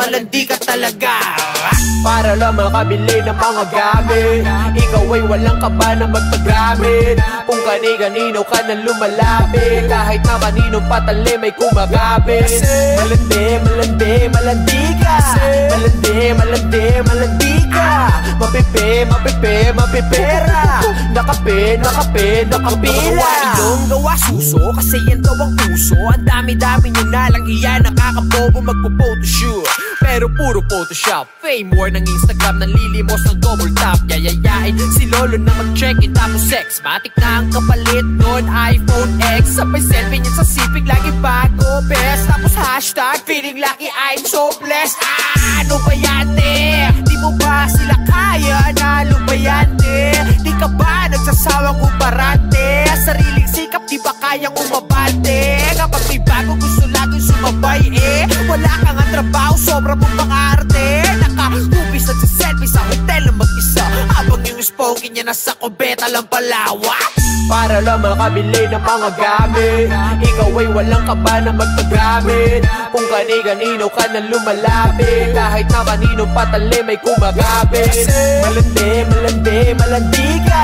malandi ka talaga. Para lang makabili ng mga gamit, ikaw ay walang kaba na magpagamit. Kung kani-kanino ka na lumalapit, kahit na kaninong patali may kumagapit. Malandi, malandi, malandi ka. Malandi, malandi, malandi ka. Mapipi, mapipi, mapipera. Nakape, nakape, nakapila. Ilong gawa suso, kasi yan daw ang uso. Ang dami-dami nyo na lang iyan, nakakabobo magpo-photoshoot. Pero puro Photoshop, fame war ng Instagram, nanlilimos ng double tap. Yayayain si Lolo na mag-check-in tapos sex. Matik na ang kapalit nun, iPhone X. Sabay selfie niya sa sipig, lagi bago, best. Tapos hashtag, feeling lucky, I'm so blessed. Ano ba yan, te? Di mo ba sila kaya? Nalo ba yan, te? Di ka ba nagsasawang umarante? Sariling sikap, di ba kayang umabante? Kapag may bago, gusto laging sumabay, eh. Wala kang ang trabaho, sobra mong pang-arte. Naka-hubis at sa selfie sa hotel na mag-isa, habang yung spongy niya nasa kubeta lang palawa. Para lang makabili ng mga gamit, ikaw ay walang kaba na magpagamit. Kung kani-kanino ka na lumalapit, kahit na kaninong patali may kumagapit. Malandi, malandi, malandi ka.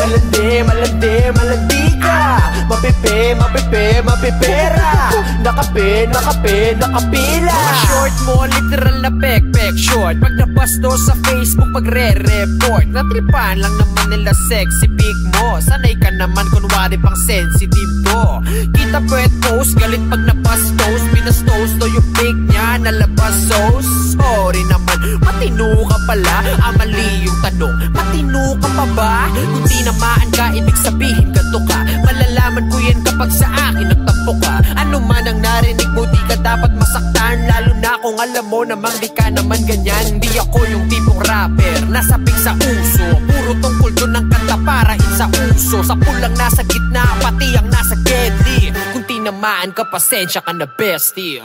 Malandi, malandi, malandi ka. Mapipi, mapipi, mapipera. Nakape, nakape, nakapila. Mga short mo, literal na pek-pek short. Pag nabasto sa Facebook, pagre-report. Natripan lang naman nila sexy pic mo. Sanay ka naman, kunwari pang sensitive ko. Kita pwet post, galit pag nabastos. Binastos to yung pic niya, nalabas sauce. Sorry naman, matino ka pala. Mali yung tanong, matino ka pa ba? Kung tinamaan ka, ibig sabihin ganto ka. Malalaman ko yan kapag sa akin nagtampo ka. Ano man ang narinig mo, di ka dapat masaktan. Lalo na kung alam mo namang di ka naman ganyan. Di ako yung tipong rapper, nasabik sa uso. Puro tungkol doon ng kanta para sa uso. Sa pulang nasa gitna, pati ang nasa gedli. Kung tinamaan ka, pasensya ka na bestie.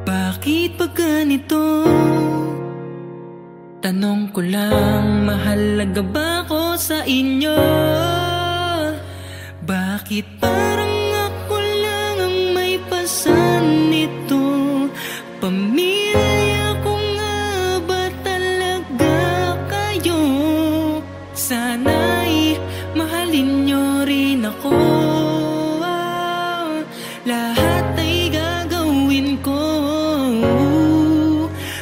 Bakit ba ganito? Tanong ko lang, mahalaga ba ako sa inyo? Bakit parang ako lang ang may pasan nito? Pamilya ko nga ba talaga kayo? Sana'y mahalin nyo rin ako. Lahat ay gagawin ko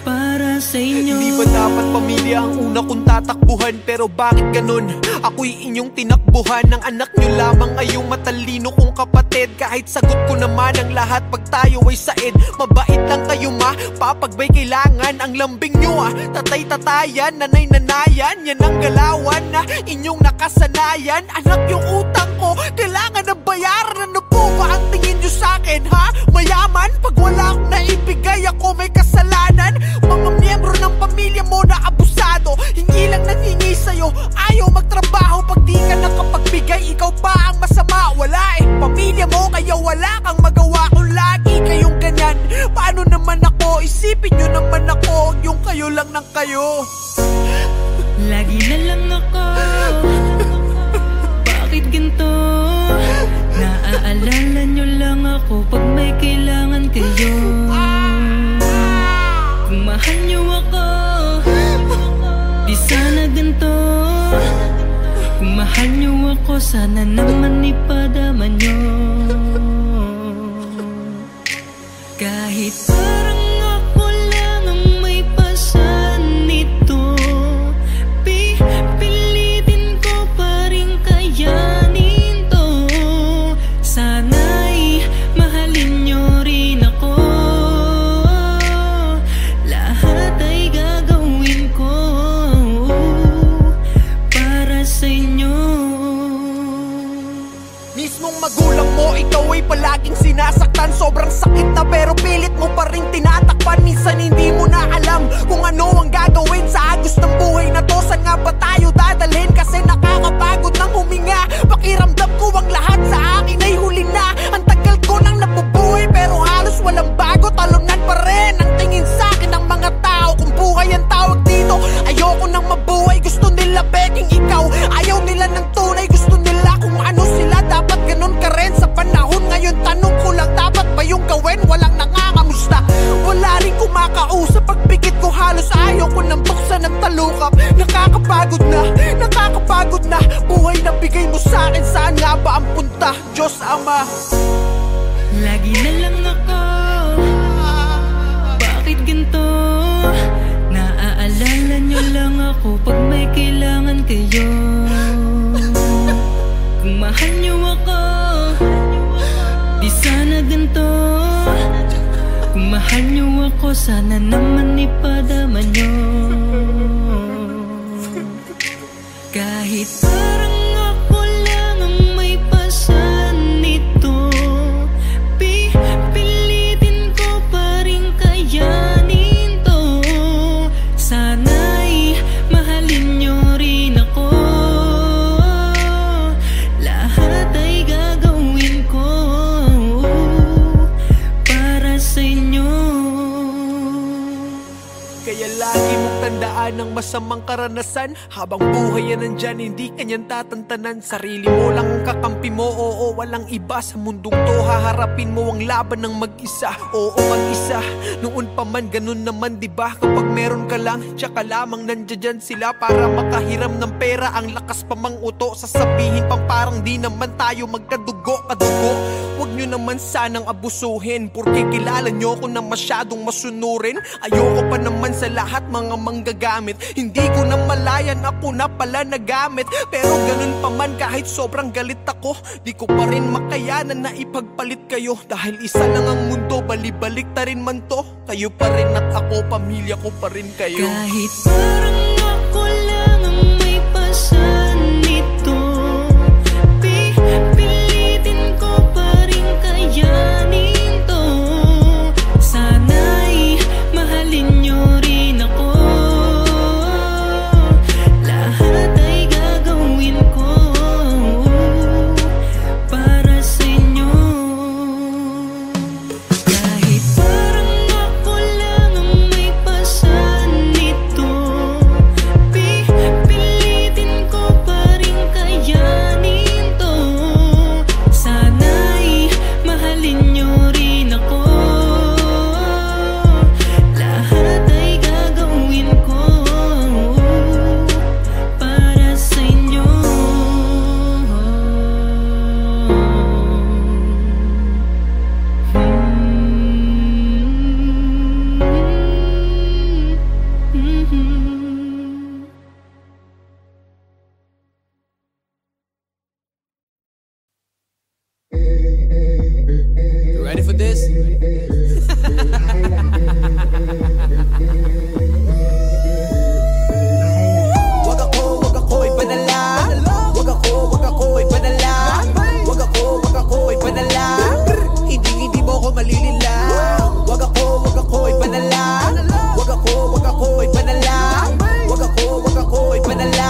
para sa inyo. Hindi ba dapat pamilya ang una kong tatakbuhan? Pero bakit ganun? Ako'y inyong tinakbuhan. Ang anak nyo lamang ay yung matalino kong kapatid. Kahit sagot ko naman ang lahat pag tayo ay said. Mabait lang kayo ma, papagbay kailangan. Ang lambing nyo tatay-tatayan, nanay-nanayan. Yan ang galawan na inyong nakasanayan. Anak yung utang ko, kailangan na bayaran. Ano po ba ang tingin nyo sa'kin ha? Mayaman? Pag wala akong naibigay, ako may kasalanan. Mga miyembro ng pamilya mo na abusado, hindi lang nanghingi sa'yo, ayaw magtrabaho. Pag di ka nakapagbigay, ikaw pa ang masama. Wala pamilya mo, kaya wala kang magawa. Kung lagi kayong ganyan, paano naman ako? Isipin nyo naman ako, yung kayo lang ng kayo. Lagi na lang ako, bakit ganito? Naaalala nyo lang ako pag may kailangan kayo. Kung mahal nyo ako, di sana ganito. Kung mahal nyo ako, sana naman ipadama nyo. Kahit parang ako lang ang may pasan nito, pipilitin ko pa rin kayanin to. Sana'y mahalin nyo rin ako. Lahat ay gagawin ko para sa inyo. Mismong magulang mo, ikaw ay palaging sinasaktan. Sobrang sakit na pero pilit mo pa rin tinatakpan. Minsan hindi mo na alam kung ano ang gagawin sa agos na look up. Nakakapagod na buhay na bigay mo sa'kin. Saan nga ba ang punta, Diyos Ama? Lagi na lang ako, bakit ganito? Naaalala nyo lang ako pag may kailangan kayo. Kung mahal nyo ako, di sana ganito. Kung mahal nyo ako, sana naman ipadama nyo. Kahit parang ako lang ang may pasan nito, pilitin ko pa rin kayanin to. Sana'y mahalin nyo rin ako, lahat ay gagawin ko para sa inyo. Kaya lagi mong tandaan ang masamang karanasan. Habang buhay yan nandyan, hindi kanyan tatantanan. Sarili mo lang ang kakampi mo, oo, walang iba. Sa mundong to, haharapin mo ang laban ng mag-isa. Oo, mag-isa, noon pa man ganun naman, diba? Kapag meron ka lang, tsaka lamang nandiyan sila para makahiram ng pera. Ang lakas pa mang uto, sasabihin pang parang di naman tayo magkadugo. Huwag nyo naman sanang abusuhin, porque kilala nyo ko na masyadong masunurin. Ayoko pa naman sa lahat mga manggagamit. Hindi ko na malayan, ako na pala nagamit. Pero ganun pa man, kahit sobrang galit ako, di ko pa rin makayanan na ipagpalit kayo. Dahil isa lang ang mundo, balibalik ta rin man to. Kayo pa rin at ako, pamilya ko pa rin kayo. Kahit parang ako lang ang may pasan nito, pilitin ko pa rin kayanin to. Sana'y mahalin nyo rin ako, lahat ay gagawin ko para sa inyo. Kahit parang ako lang ang may pasan nito, pilitin ko pa rin kayanin to. Sana'y mahalin nyo rin ako, lahat ay gagawin ko para sa inyo. You ready for this? Wag ako ipadala. Wag ako ipadala. Wag ako ipadala. Hindi mo ko malilila. Wag ako ipadala. Wag ako ipadala. Wag ako ipadala.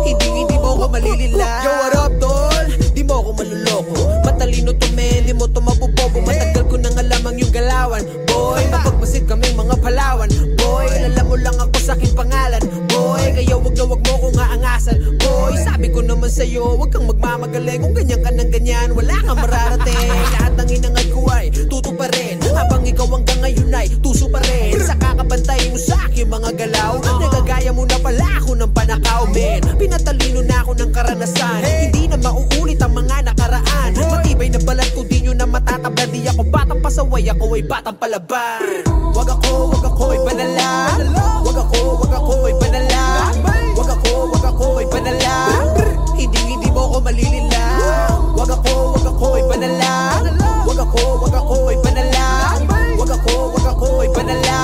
Hindi mo ko malilila. Yo, what up, tol? Di mo ko maluloko. Matalino to, men, di mo to mabubobo. Matagal ko nang alam ang iyong galawan. Boy, mapagmasid kaming mga Palawan. Boy, alam mo lang ako sa aking pangalan. Boy, kaya wag na wag mo kong aangasan. Boy, sabi ko naman sa'yo, wag kang magmamagaling. Kung ganyan ka ng ganyan, wala kang mararating. Lahat ng inangad ko ay tuto pa rin, habang ikaw hanggang ngayon ay tuso pa rin. Sa kakabantay mo sa aking mga galaw, nagagaya mo na pala ako ng panakaw, men. Pinatalino na ako ng karanasan, hindi na mauulit ang mga nakaraan. Matibay na balat ko, di nyo na matatabla. Di ako batang pasaway, ako ay batang palaban. Wag ako ipadala. Wag ako ipadala. Wag ako ipadala. Hindi mo ko malilila. Wag ako ipadala. Wag ako ipadala. Wag ako ipadala.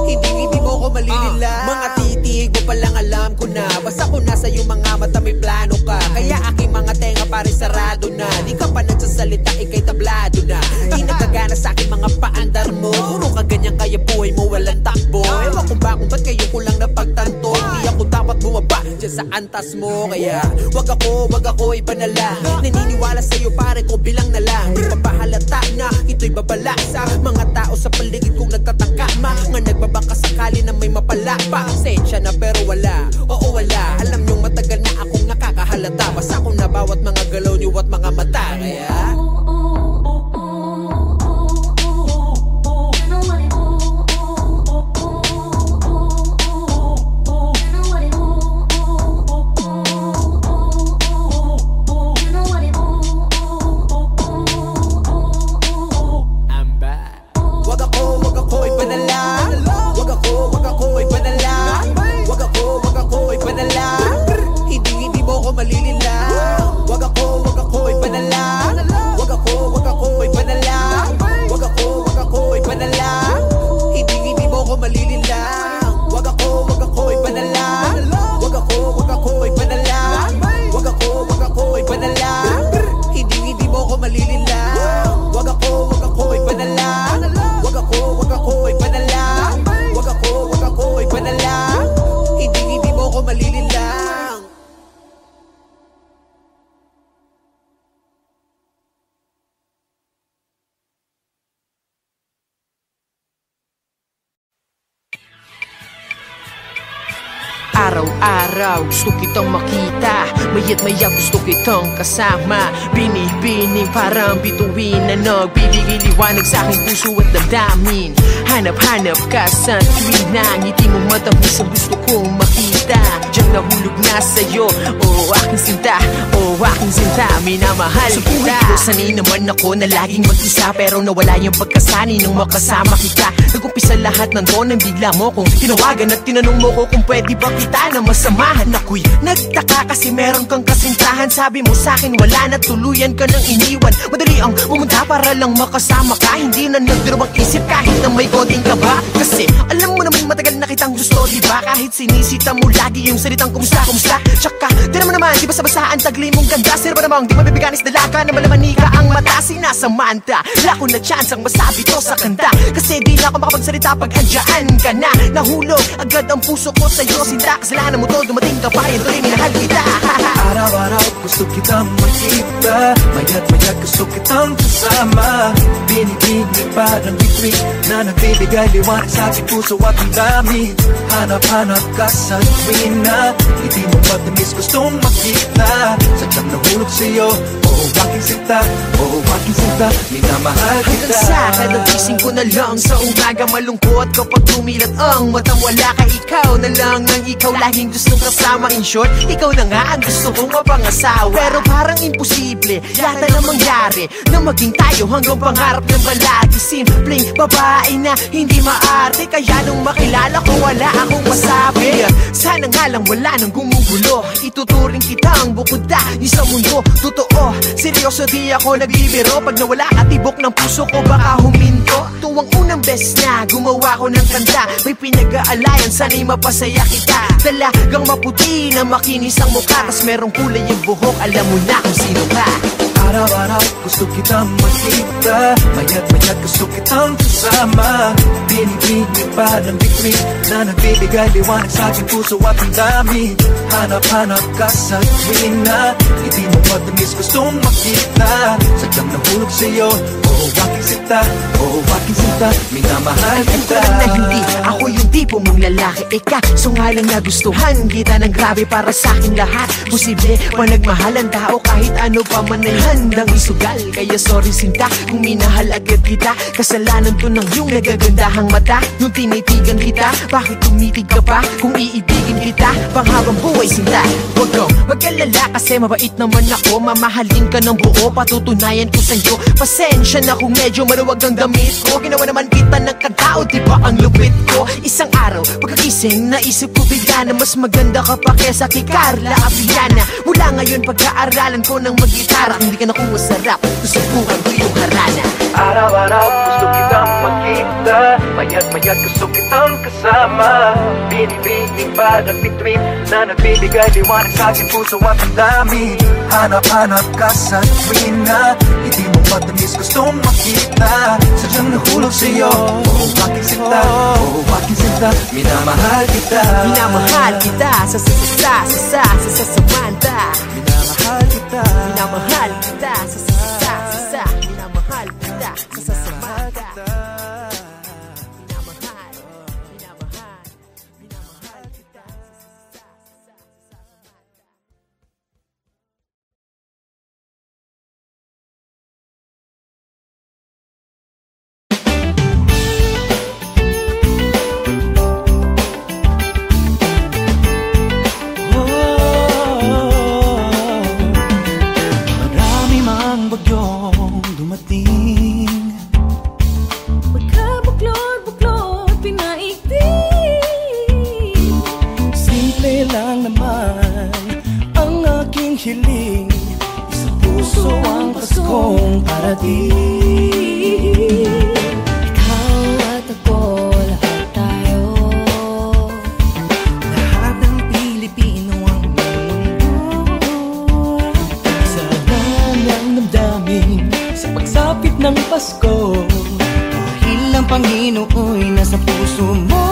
Hindi mo ko malilila. Mga titig mo palang alam ko na, basta ko nasa iyong mga mata may plano ka. Kaya aking mga tenga pare sarado na. Di ka pa nagsasalita, ikay tablado na. Di nagkagana sa aking mga paandar mo. Puro ka ganyan, kaya buhay mo walang takbo. Ewan kung ba't kayo ko lang napagtanto. Di ako dapat bumaba dyan sa antas mo. Kaya wag ako ipanala. Naniniwala sa'yo pare ko bilang na lang. Di papahalata na ito'y babala sa mga tao sa paligid kong nagtatangka. Mga nagbabaka sakali na may mapala pa. Sensya na pero wala, oo wala. Alam nyong matagal na akong nakakahalata. Basta ko na bawat mga galaw niyo at mga mata. Kaya araw-araw gusto kitang makita, maya't maya gusto kitang kasama. Binibining parang bituin na nagbibigay liwanag sa aking puso at damdamin. Hanap-hanap ka sa tuwing na ngiti mong matamis ang gusto kong makita. Diyan nahulog na sa'yo, oh aking sinta, oh aking sinta, minamahal kita. Sa buhay ko sanay naman ako na laging mag-isa, pero nawala yung pagkasani nung makasama kita. Nag-umpisa lahat ng doon ang bigla mo kong tinawagan at tinanong mo ko kung pwede ba kita na masamahan. Ako'y nagtaka kasi meron kang kasintahan. Sabi mo sa'kin wala na, tuluyan ka nang iniwan. Madali ang pumunta para lang makasama ka, hindi na nagdirwang isip kahit na may konting kaba. Kasi alam mo naman matagal na kitang gusto, diba? Kahit sinisita mo lagi yung salitang kumusta, kumusta. Tsaka tira mo naman, di basta-basta ang tagli mong ganda. Sino ba namang di mabibiganis dalaga na malamani ka ang mata? Sinasamanta, wala ko na chance ang masabi to sa kanta, kasi di na ako makapagsalita pag andyan ka na. Nahulog agad ang puso ko sa'yo, sinta. Kasalanan mo to, dumating ka pa, ito rin minahal kita. Araw-araw gusto kitang makita, maya't maya't gusto kitang kasama. Binibining parang bituin na nagbibigay liwanag sa aking puso at ang dami. Hanap-hanap ka sa tuwin na hindi mo matamis gustong makita. Sadyang nahulog sa'yo, oh aking sinta, oh aking sinta, minamahal kita. Hanggang sa kadagising ko na lang sa umaga, malungkot kapag tumilat ang matang wala ka. Ikaw na lang ang ikaw, laging gustong kasama. In short, ikaw na nga ang gusto kong mapangasawa. Pero parang imposible yata na mangyari na maging tayo hanggang pangarap ng balagi. Simpleng babae na hindi maarte, kaya nung makilala ko wala akong masabi. Sana nga lang wala nang gumugulo, ituturing kita ang bukod na sa mundo. Totoo, seryoso di ako nagbibiro, pag nawala ka tibok ng puso ko baka huminto. Tuwang unang best na gumawa ko ng kanta, may pinag-aalayan sana'y mapasaya kita. Talagang maputi na makinis ang mukha, tas merong kulay yung buhok, alam mo na kung sino ka. Araw-araw gusto kitang makita, maya't maya't gusto kitang kasama. Binibining parang bituin na nagbibigay liwanag sa aking puso at ang dami. Hanap-hanap ka sa tuwin na hindi mo matamis gustong makita. Sadyang nahulog sa'yo, oh aking sinta, oh aking sinta, minamahal kita. Alam na hindi ako yung tipo mong lalaki, ika so nga lang nagustuhan kita ng grabe para sa akin lahat. Posible pa nagmahal ang tao kahit ano pa man ay handang isugal. Kaya sorry sinta kung minahal agad kita, kasalanan to ng iyong nagagandahang mata. Nung tinitigan kita, bakit tumitig ka pa? Kung iibigin kita panghabang buhay sinta, huwag kang mag-alala kasi mabait naman ako. Mamahalin ka ng buo, patutunayan ko sa'yo. Pasensya na kung medyo maluwag ang damit ko, ginawa naman kita ng katao, diba ang lupit ko? Isang araw, pagkakising, naisip ko bigla na mas maganda ka pa kesa kay Carla Aviana. Mula ngayon pag-aaralan ko ng mag-gitara, kung di ka nakuha sa rap, susubukan ko yung harana. Araw-araw gusto kitang makita, maya't maya't gusto kitang kasama. Binibining parang bituin na nagbibigay liwanag sa aking puso at ang dami. Hanap-hanap ka sa tuwin na hindi mo matamis gustong makita. Sadyang nahulog sa'yo, oh aking sinta, oh aking sinta, minamahal kita. Minamahal kita sa Samantha. Minamahal kita, minamahal kita sa minamahal kita sa Samantha. Minamahal kita. marami mang bagyong dumating, Pagkabuklod-buklod, pinaigting. simple lang naman ang aking hiling, isang puso ang Paskong parating. Ikaw at ako, lahat tayo, Lahat ng Pilipino ang mundo, sa ng damdamin sa pagsapit ng Pasko, dahil ang Panginooy nasa puso mo.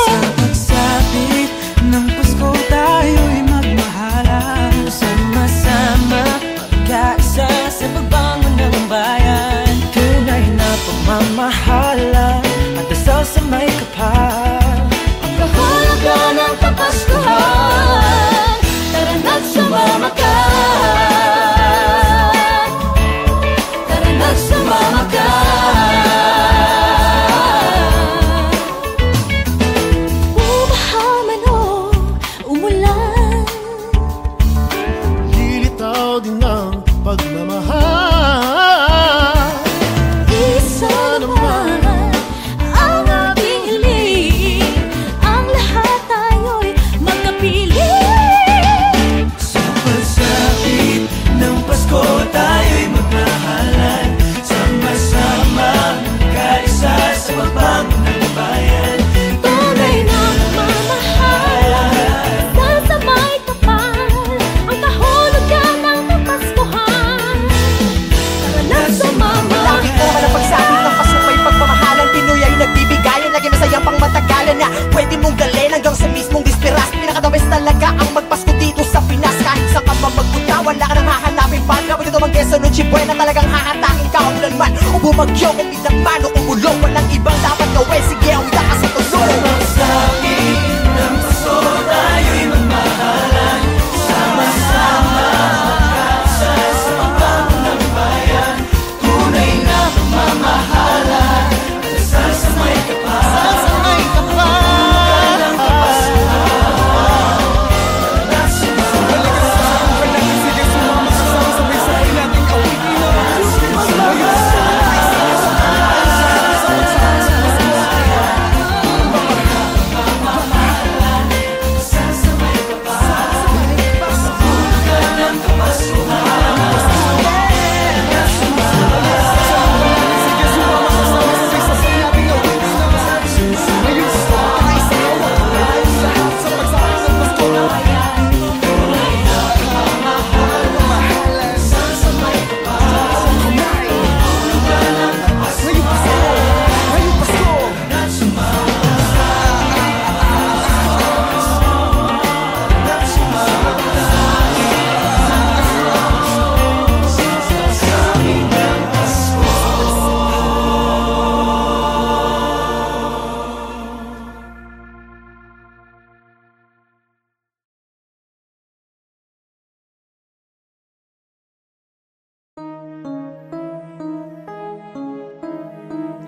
Sa pagsapit ng Pasko tayo'y magmahalan, sama-sama magkaisa sa pagbangon ng bayan. Tunay na pagmamahalan at dasal sa may kapal, ang kahulugan ng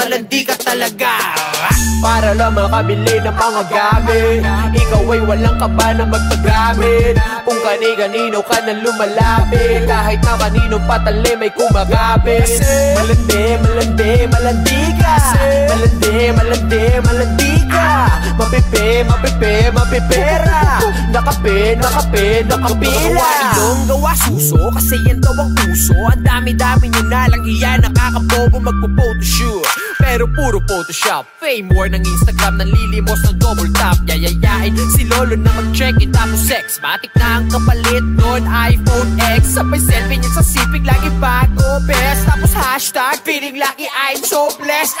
malandi ka talaga. Para lang makabili ng mga gamit, ikaw ay walang kaba na magpagamit. Kung kani-kanino ka na lumalapit, kahit na kaninong patali may kumagapit. Malandi, malandi, malandi ka. Malandi, malandi, malandi ka. Mapipe, mapipe, mapipera. Nakape, nakape, nakapila. Ilong gawa suso, kasi yan daw ang puso. Ang dami-dami nyo na lang iyan, nakakabobo magpo-photoshoot. Pero puro Photoshop, fame war ng Instagram, nanlilimos ng double tap. Yayayain si Lolo na mag-check-in tapos sex. Matik na ang kapalit nun, iPhone X. Sabay selfie niya sa sipig, lagi bago, best. Tapos hashtag, feeling lucky, I'm so blessed.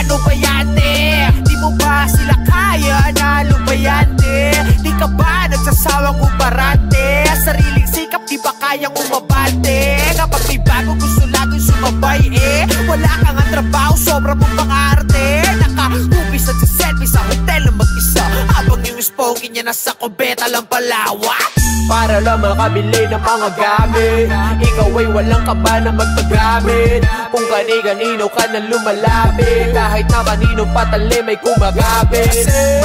Ano ba yan, te? Di mo ba sila kaya na lumayante? Di ka ba nagsasawang umarante? Sariling sikap, di ba kayang umabante? Kapag may bago gusto laging sumabay eh. Wala kang ang trabaho, sobra mong pang-arte. Naka-upis at sa selfie sa hotel na mag-isa, habang yung spokey niya nasa kubeta lang palawa. Para lang makabili ng mga gamit, ikaw ay walang kaba na magpagamit. Kung kani-kanino ka na lumalapit, kahit na kaninong patali may kumagapit.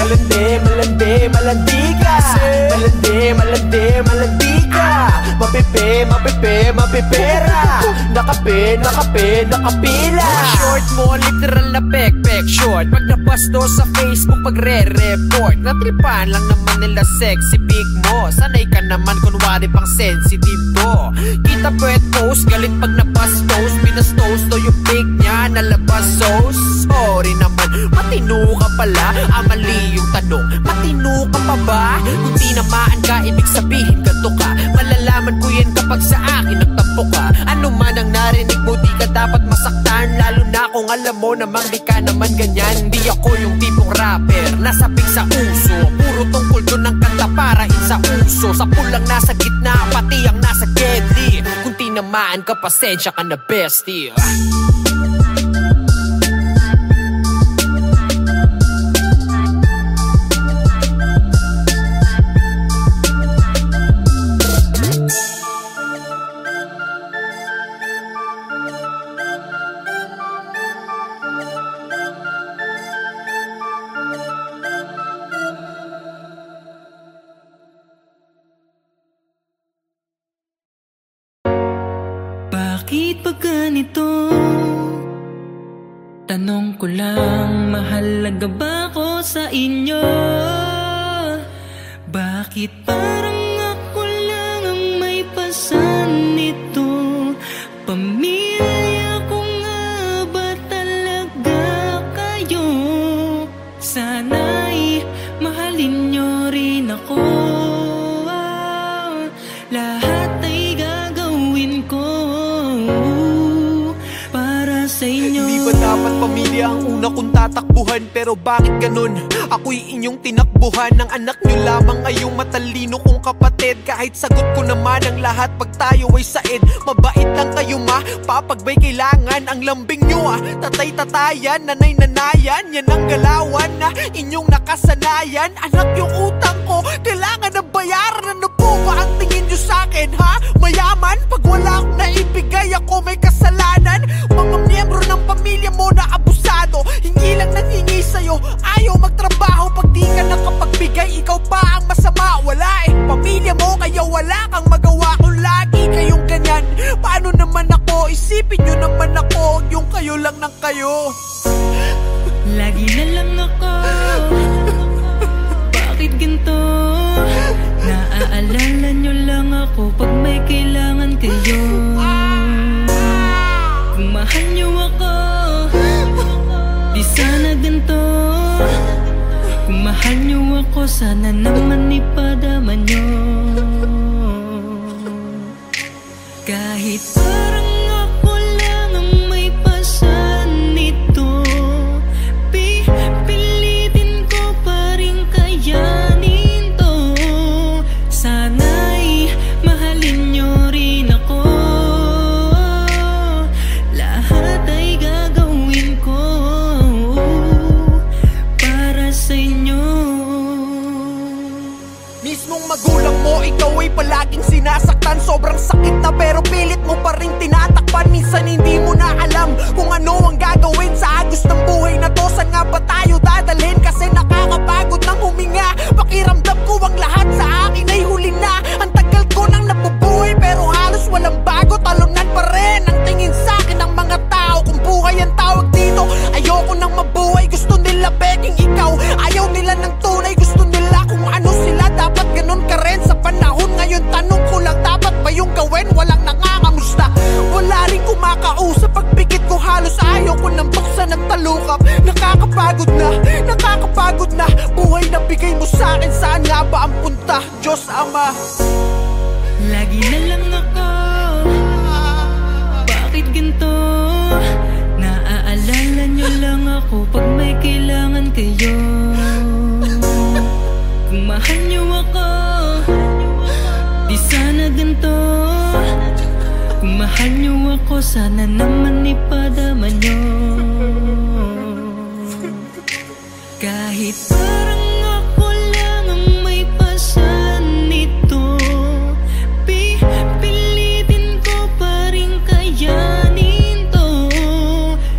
Malandi, malandi, malandi ka. Malandi, malandi, malandi ka. Mapipe, mapipe, mapipera. Nakape, nakape, nakapila. Mga short mo, literal na pek-pek short. Pag napasto sa Facebook, pagre-report, natripan lang naman nila sexy big mo. Sanay ka naman, kunwari pang sensitive to. Kita pwet post, galit pag napastos. Pinastos to yung big niya, nalabas sauce. Sorry naman, matino ka pala. Mali yung tanong, matino ka pa ba? Kung tinamaan ka, ibig sabihin ganto ka. Malalaman ko yan kapag sa akin nagtampo ka. Ano man ang narinig mo, di ka dapat masaktan. Lalo na kung alam mo namang di ka naman ganyan. Di ako yung tipong rapper, nasabik sa uso. Puro tungkol doon ng kanta para sa uso. Sa pulang nasa gitna, pati ang nasa deadly. Kung tinamaan ka, pasensya ka na bestie. Bakit ba ganito? Tanong ko lang, mahalaga ba ako sa inyo? Bakit parang ako lang ang may pasan nito? Pamilya ko nga ba talaga kayo? Sana'y mahalin nyo rin ako. Lahat ay gagawin ko para sa inyo. Hindi ba dapat pamilya ang una kong tatakbuhan? Pero bakit ganun? Ako'y inyong tinakbuhan. Ng anak nyo lamang ay yung matalino kong kapatid. Kahit sagot ko naman ang lahat pag tayo ay said. Mabait lang kayo ma, papagbay kailangan. Ang lambing nyo tatay-tatayan, nanay-nanayan. Yan ang galawan na inyong nakasanayan. Anak yung utang ko, kailangan na bayaran. Ano po ba ang tingin nyo sa'kin ha? Mayaman? Pag wala akong naibigay, ako may kasalanan. Mga miyembro ng pamilya mo na abusado, hingi lang nang hingi sa'yo, ayaw magtrabaho. Pag di ka nakapagbigay, ikaw pa ang masama. Wala pamilya mo, kaya wala kang magawa. Kung lagi kayong ganyan, paano naman ako? Isipin nyo naman ako, yung kayo lang ng kayo. Lagi na lang ako, bakit ganito? Naaalala nyo lang ako pag may kailangan kayo. Kung mahal nyo ako, di sana ganito. Kung mahal nyo ako, sana naman ipadama nyo. Kahit parang ako lang ang may pasan nito, pipilitin ko pa rin kayanin to. Sana'y mahalin nyo rin ako. Lahat ay gagawin ko para sa inyo. Mismong magulang mo, ikaw ay palaging sinasaktan. Sobrang sakit na pero pilit mo pa rin tinatakpan. Minsan hindi mo na alam kung ano ang gagawin Sa agos ng buhay na to, saan nga ba tayo dadalhin? Kasi nakakapagod ng huminga. Pakiramdam ko ang lahat sa akin ay huli na. Ang tagal ko nang nabubuhay pero halos walang bago. Talunan pa rin ang tingin sa akin ng mga tao. Kung buhay ang tawag dito, ayoko nang mabuhay. Gusto nila beking ikaw, ayaw nila ng tunay. Gusto nila kung ano sila, dapat ganun ka rin sa panahon ngayon. Tanong ko lang, dapat ba yung gawin? Walang nangangamusta, wala rin kumakausap. Pagpikit ko halos ayaw ko nang buksan ng talukap. Nakakapagod na buhay na bigay mo sa akin. Saan nga ba ang punta, Diyos Ama? Lagi na lang ako, bakit ganito? Naaalala nyo lang ako pag may kailangan kayo. Kung mahal nyo ako, di sana ganito. Kung mahal nyo ako, sana naman ipadama nyo. Kahit parang ako lang ang may pasan nito, pipilitin ko pa rin kayanin to.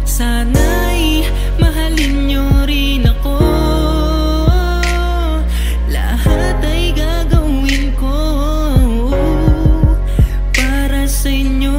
Sana'y mahalin nyo rin ako, lahat ay gagawin ko para sa inyo.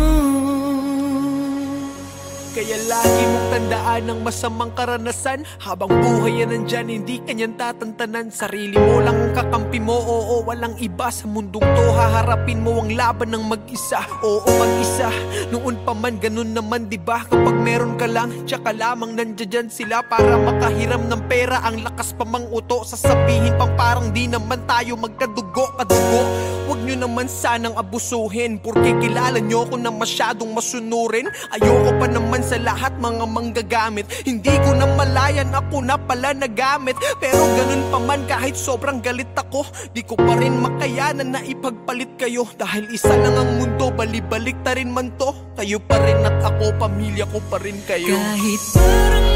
Kaya lagi mong tandaan ang masamang karanasan. Habang buhay yan nandyan, hindi kanyan tatantanan. Sarili mo lang ang kakampi mo, oo, walang iba. Sa mundong to, haharapin mo ang laban ng mag-isa. Oo, mag-isa, noon pa man ganun naman, diba? Kapag meron ka lang, tsaka lamang nandiyan sila para makahiram ng pera. Ang lakas pa mang uto, sasabihin pang parang di naman tayo magkadugo, kadugo. Huwag nyo naman sanang abusuhin, porque kilala nyo ko na masyadong masunurin. Ayoko pa naman sa lahat mga manggagamit. Hindi ko na malayan, ako na pala nagamit. Pero ganun pa man, kahit sobrang galit ako, di ko pa rin makayanan na ipagpalit kayo. Dahil isa lang ang mundo, balibalik ta rin man to. Kayo pa rin at ako, pamilya ko pa rin kayo. Kahit parang